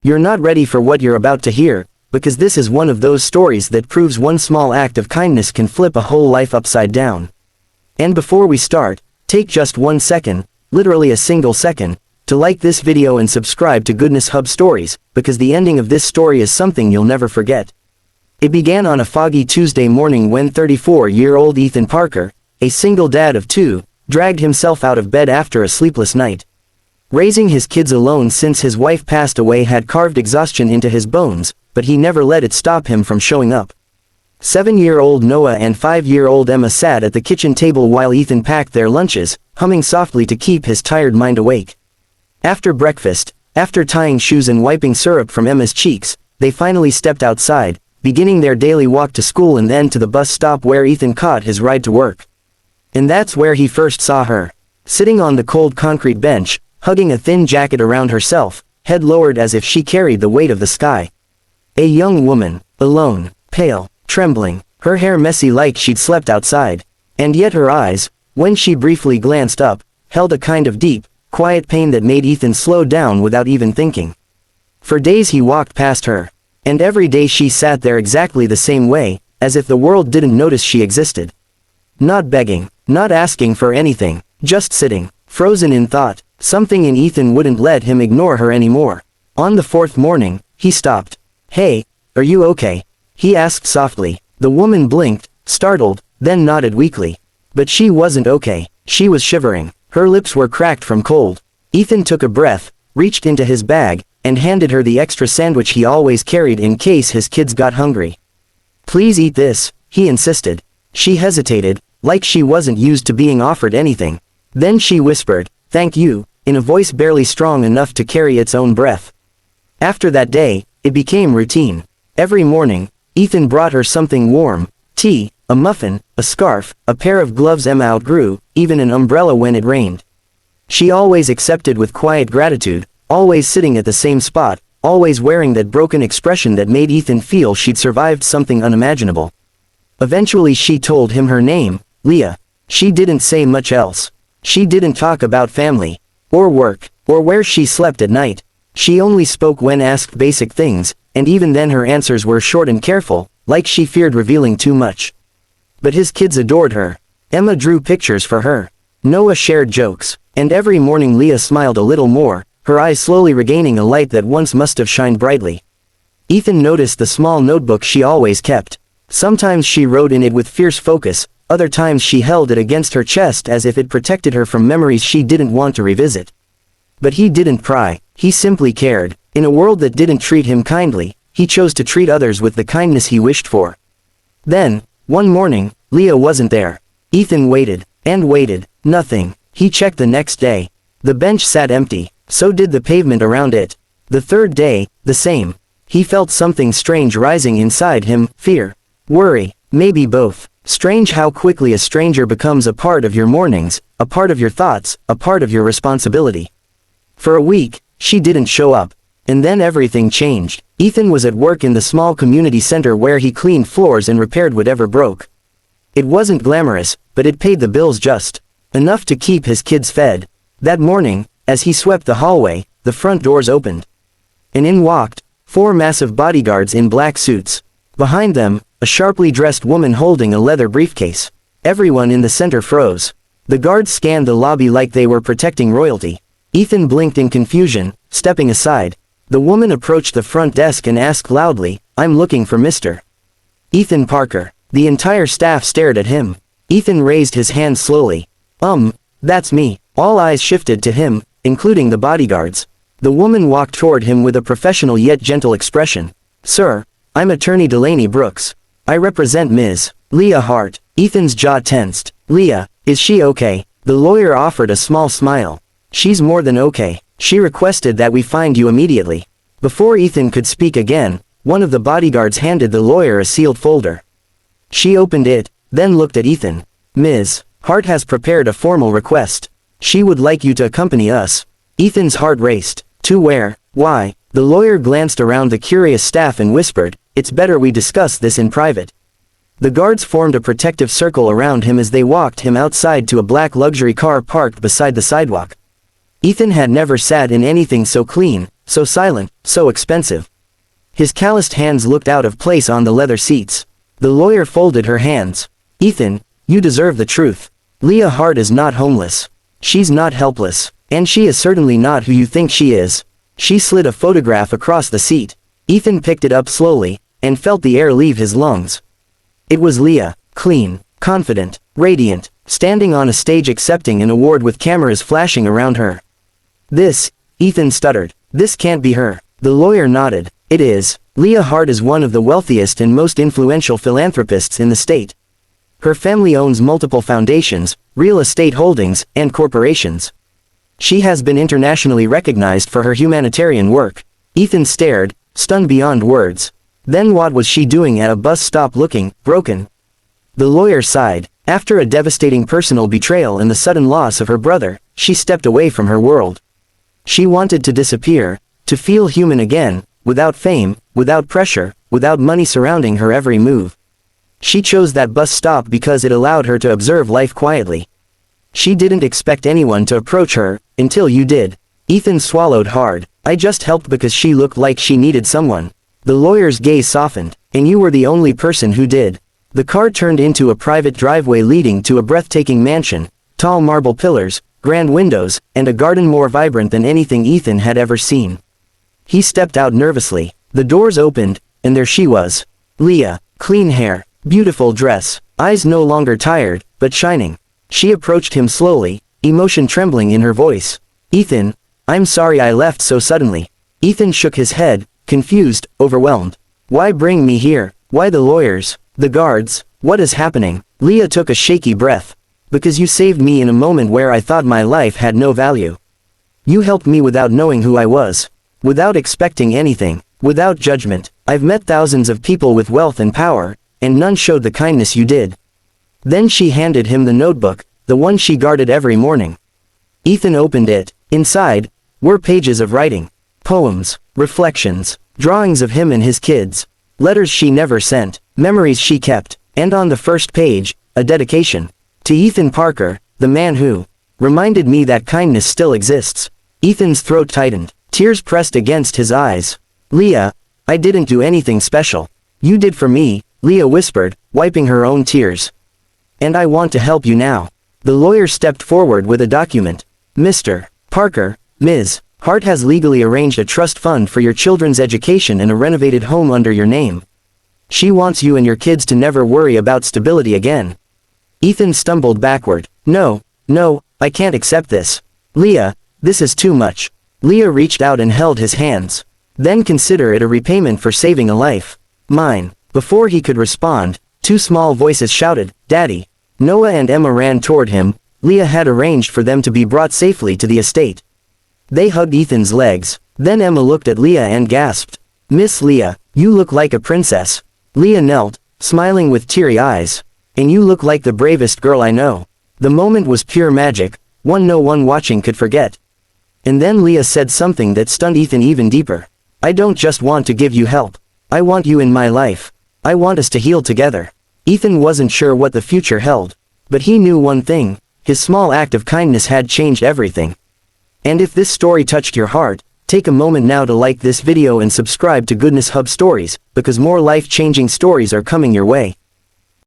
You're not ready for what you're about to hear, because this is one of those stories that proves one small act of kindness can flip a whole life upside down. And before we start, take just 1 second, literally a single second, to like this video and subscribe to Goodness Hub Stories, because the ending of this story is something you'll never forget. It began on a foggy Tuesday morning when 34-year-old Ethan Parker, a single dad of 2, dragged himself out of bed after a sleepless night. Raising his kids alone since his wife passed away had carved exhaustion into his bones, but he never let it stop him from showing up. 7-year-old Noah and 5-year-old Emma sat at the kitchen table while Ethan packed their lunches, humming softly to keep his tired mind awake. After breakfast, after tying shoes and wiping syrup from Emma's cheeks, they finally stepped outside, beginning their daily walk to school and then to the bus stop where Ethan caught his ride to work. And that's where he first saw her. Sitting on the cold concrete bench, hugging a thin jacket around herself, head lowered as if she carried the weight of the sky. A young woman, alone, pale, trembling, her hair messy like she'd slept outside. And yet her eyes, when she briefly glanced up, held a kind of deep, quiet pain that made Ethan slow down without even thinking. For days he walked past her. And every day she sat there exactly the same way, as if the world didn't notice she existed. Not begging, not asking for anything, just sitting, frozen in thought. Something in Ethan wouldn't let him ignore her anymore. On the 4th morning, he stopped. "Hey, are you okay?" he asked softly. The woman blinked, startled, then nodded weakly. But she wasn't okay. She was shivering. Her lips were cracked from cold. Ethan took a breath, reached into his bag, and handed her the extra sandwich he always carried in case his kids got hungry. "Please eat this," he insisted. She hesitated, like she wasn't used to being offered anything. Then she whispered, "Thank you," in a voice barely strong enough to carry its own breath. After that day, it became routine. Every morning, Ethan brought her something warm, tea, a muffin, a scarf, a pair of gloves Emma outgrew, even an umbrella when it rained. She always accepted with quiet gratitude, always sitting at the same spot, always wearing that broken expression that made Ethan feel she'd survived something unimaginable. Eventually she told him her name, Leah. She didn't say much else. She didn't talk about family, or work, or where she slept at night. She only spoke when asked basic things, and even then her answers were short and careful, like she feared revealing too much. But his kids adored her. Emma drew pictures for her. Noah shared jokes, and every morning Leah smiled a little more, her eyes slowly regaining a light that once must have shined brightly. Ethan noticed the small notebook she always kept. Sometimes she wrote in it with fierce focus, other times she held it against her chest as if it protected her from memories she didn't want to revisit. But he didn't pry, he simply cared. In a world that didn't treat him kindly, he chose to treat others with the kindness he wished for. Then, one morning, Leah wasn't there. Ethan waited, and waited, nothing. He checked the next day. The bench sat empty, so did the pavement around it. The 3rd day, the same. He felt something strange rising inside him, fear, worry, maybe both. Strange how quickly a stranger becomes a part of your mornings, a part of your thoughts, a part of your responsibility. For a week, she didn't show up. And then everything changed. Ethan was at work in the small community center where he cleaned floors and repaired whatever broke. It wasn't glamorous, but it paid the bills just enough to keep his kids fed. That morning, as he swept the hallway, the front doors opened. And in walked 4 massive bodyguards in black suits. Behind them, a sharply dressed woman holding a leather briefcase. Everyone in the center froze. The guards scanned the lobby like they were protecting royalty. Ethan blinked in confusion, stepping aside. The woman approached the front desk and asked loudly, "I'm looking for Mr. Ethan Parker." The entire staff stared at him. Ethan raised his hand slowly. That's me." All eyes shifted to him, including the bodyguards. The woman walked toward him with a professional yet gentle expression. "Sir, I'm Attorney Delaney Brooks. I represent Ms. Leah Hart." Ethan's jaw tensed. "Leah, is she okay?" The lawyer offered a small smile. "She's more than okay. She requested that we find you immediately." Before Ethan could speak again, one of the bodyguards handed the lawyer a sealed folder. She opened it, then looked at Ethan. "Ms. Hart has prepared a formal request. She would like you to accompany us." Ethan's heart raced. "To where? Why?" The lawyer glanced around the curious staff and whispered, "It's better we discuss this in private." The guards formed a protective circle around him as they walked him outside to a black luxury car parked beside the sidewalk. Ethan had never sat in anything so clean, so silent, so expensive. His calloused hands looked out of place on the leather seats. The lawyer folded her hands. Ethan, you deserve the truth. Leah Hart is not homeless. She's not helpless. And she is certainly not who you think she is. She slid a photograph across the seat. Ethan picked it up slowly, and felt the air leave his lungs. It was Leah, clean, confident, radiant, standing on a stage accepting an award with cameras flashing around her. This, Ethan stuttered, this can't be her. The lawyer nodded. It is. Leah Hart is one of the wealthiest and most influential philanthropists in the state. Her family owns multiple foundations, real estate holdings, and corporations. She has been internationally recognized for her humanitarian work. Ethan stared, stunned beyond words. Then what was she doing at a bus stop looking broken? The lawyer sighed. After a devastating personal betrayal and the sudden loss of her brother, she stepped away from her world. She wanted to disappear, to feel human again, without fame, without pressure, without money surrounding her every move. She chose that bus stop because it allowed her to observe life quietly. She didn't expect anyone to approach her, until you did. Ethan swallowed hard. I just helped because she looked like she needed someone. The lawyer's gaze softened, and you were the only person who did. The car turned into a private driveway leading to a breathtaking mansion, tall marble pillars, grand windows, and a garden more vibrant than anything Ethan had ever seen. He stepped out nervously. The doors opened, and there she was. Leah, clean hair, beautiful dress, eyes no longer tired, but shining. She approached him slowly, emotion trembling in her voice. Ethan, I'm sorry I left so suddenly. Ethan shook his head, confused, overwhelmed. Why bring me here? Why the lawyers? The guards? What is happening? Leah took a shaky breath. Because you saved me in a moment where I thought my life had no value. You helped me without knowing who I was. Without expecting anything. Without judgment. I've met thousands of people with wealth and power, and none showed the kindness you did. Then she handed him the notebook, the one she guarded every morning. Ethan opened it. Inside were pages of writing. Poems, reflections, drawings of him and his kids, letters she never sent, memories she kept, and on the first page, a dedication. To Ethan Parker, the man who reminded me that kindness still exists. Ethan's throat tightened. Tears pressed against his eyes. Leah, I didn't do anything special. You did for me, Leah whispered, wiping her own tears. And I want to help you now. The lawyer stepped forward with a document. Mr. Parker, Ms. Hart has legally arranged a trust fund for your children's education and a renovated home under your name. She wants you and your kids to never worry about stability again. Ethan stumbled backward. No, I can't accept this. Leah, this is too much. Leah reached out and held his hands. Then consider it a repayment for saving a life. Mine. Before he could respond, two small voices shouted, Daddy. Noah and Emma ran toward him. Leah had arranged for them to be brought safely to the estate. They hugged Ethan's legs. Then Emma looked at Leah and gasped. Miss Leah, you look like a princess. Leah knelt, smiling with teary eyes. And you look like the bravest girl I know. The moment was pure magic, one no one watching could forget. And then Leah said something that stunned Ethan even deeper. I don't just want to give you help. I want you in my life. I want us to heal together. Ethan wasn't sure what the future held. But he knew one thing, his small act of kindness had changed everything. And if this story touched your heart, take a moment now to like this video and subscribe to Goodness Hub Stories, because more life-changing stories are coming your way.